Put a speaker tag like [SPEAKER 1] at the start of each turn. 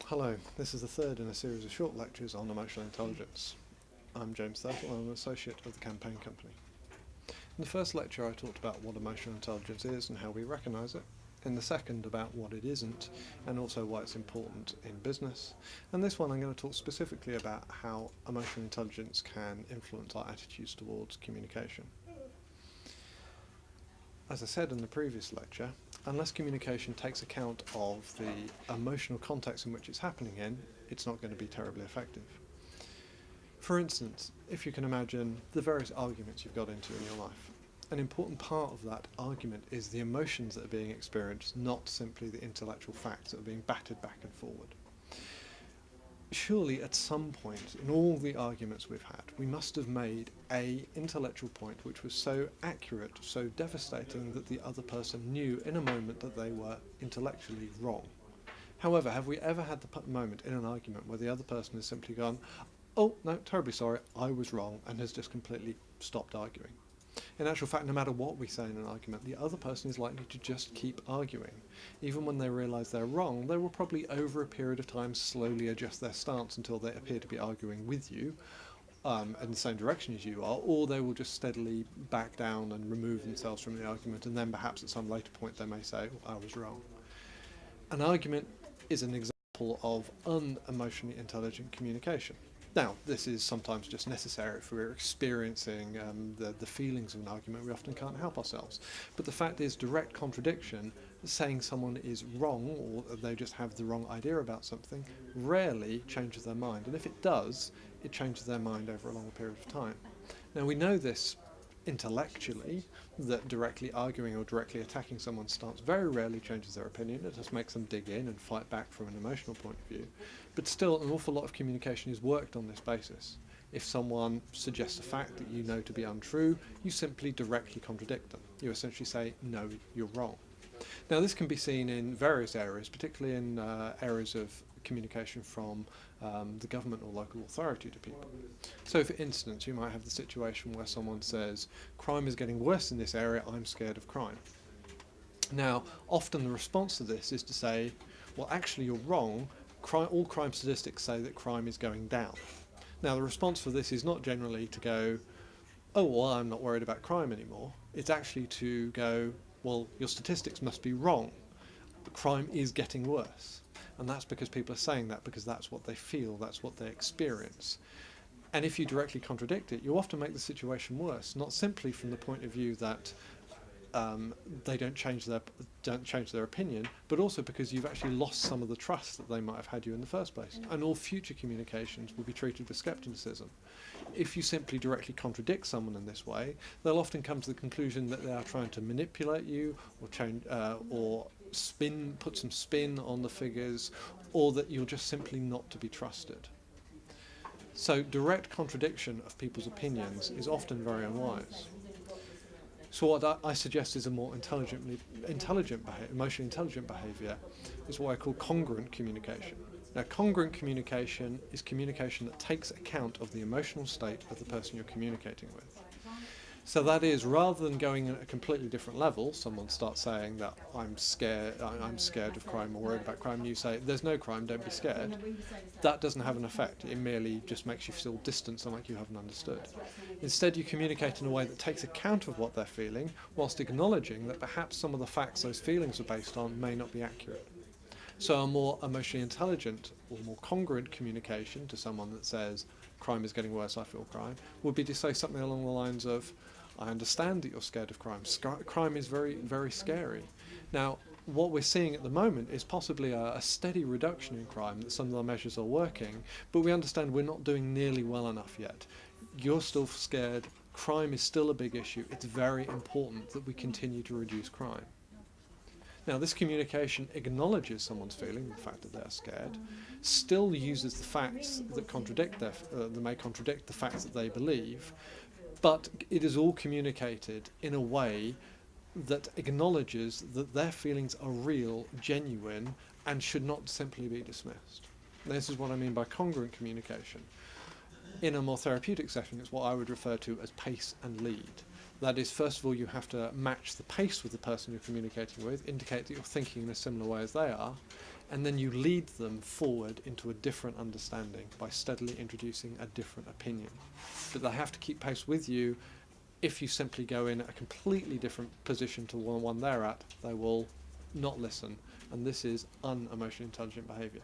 [SPEAKER 1] Hello, this is the third in a series of short lectures on emotional intelligence. I'm James Thurtle, I'm an associate of the Campaign Company. In the first lecture I talked about what emotional intelligence is and how we recognise it. In the second about what it isn't and also why it's important in business. And this one I'm going to talk specifically about how emotional intelligence can influence our attitudes towards communication. As I said in the previous lecture, unless communication takes account of the emotional context in which it's happening in, it's not going to be terribly effective. For instance, if you can imagine the various arguments you've got into in your life, an important part of that argument is the emotions that are being experienced, not simply the intellectual facts that are being battered back and forward. Surely at some point in all the arguments we've had, we must have made an intellectual point which was so accurate, so devastating that the other person knew in a moment that they were intellectually wrong. However, have we ever had the moment in an argument where the other person has simply gone, "Oh, no, terribly sorry, I was wrong," and has just completely stopped arguing? In actual fact, no matter what we say in an argument, the other person is likely to just keep arguing. Even when they realise they're wrong, they will probably over a period of time slowly adjust their stance until they appear to be arguing with you in the same direction as you are, or they will just steadily back down and remove themselves from the argument, and then perhaps at some later point they may say, "Oh, I was wrong." An argument is an example of unemotionally intelligent communication. Now, this is sometimes just necessary if we're experiencing the feelings of an argument. We often can't help ourselves. But the fact is, direct contradiction, saying someone is wrong or they just have the wrong idea about something, rarely changes their mind. And if it does, it changes their mind over a long period of time. Now, we know this intellectually, that directly arguing or directly attacking someone's stance very rarely changes their opinion. It just makes them dig in and fight back from an emotional point of view. But still, an awful lot of communication is worked on this basis. If someone suggests a fact that you know to be untrue, you simply directly contradict them. You essentially say, "No, you're wrong." Now, this can be seen in various areas, particularly in areas of communication from the government or local authority to people. So, for instance, you might have the situation where someone says, "Crime is getting worse in this area, I'm scared of crime." Now, often the response to this is to say, "Well, actually you're wrong, all crime statistics say that crime is going down." Now, the response for this is not generally to go, "Oh, well, I'm not worried about crime anymore." It's actually to go, "Well, your statistics must be wrong. Crime is getting worse." And that's because people are saying that because that's what they feel, that's what they experience. And if you directly contradict it, you often make the situation worse, not simply from the point of view that they don't change their opinion, but also because you've actually lost some of the trust that they might have had you in the first place. And all future communications will be treated with skepticism. If you simply directly contradict someone in this way, they'll often come to the conclusion that they are trying to manipulate you or change or put some spin on the figures, or that you're just simply not to be trusted. So direct contradiction of people's opinions is often very unwise. So what I suggest is a more emotionally intelligent behaviour is what I call congruent communication. Now, congruent communication is communication that takes account of the emotional state of the person you're communicating with. So that is, rather than going at a completely different level, someone starts saying that I'm scared of crime or worried about crime, and you say, "There's no crime, don't be scared." That doesn't have an effect. It merely just makes you feel distant and like you haven't understood. Instead, you communicate in a way that takes account of what they're feeling, whilst acknowledging that perhaps some of the facts those feelings are based on may not be accurate. So a more emotionally intelligent or more congruent communication to someone that says, "Crime is getting worse, I feel crime," would be to say something along the lines of, "I understand that you're scared of crime. Crime is very, very scary. Now, what we're seeing at the moment is possibly a steady reduction in crime, that some of the measures are working, but we understand we're not doing nearly well enough yet. You're still scared. Crime is still a big issue. It's very important that we continue to reduce crime." Now, this communication acknowledges someone's feeling, the fact that they're scared, still uses the facts that may contradict the facts that they believe, but it is all communicated in a way that acknowledges that their feelings are real, genuine, and should not simply be dismissed. This is what I mean by congruent communication. In a more therapeutic setting, it's what I would refer to as pace and lead. That is, first of all, you have to match the pace with the person you're communicating with, indicate that you're thinking in a similar way as they are, and then you lead them forward into a different understanding by steadily introducing a different opinion. But they have to keep pace with you. If you simply go in at a completely different position to the one they're at, they will not listen, and this is unemotionally intelligent behaviour.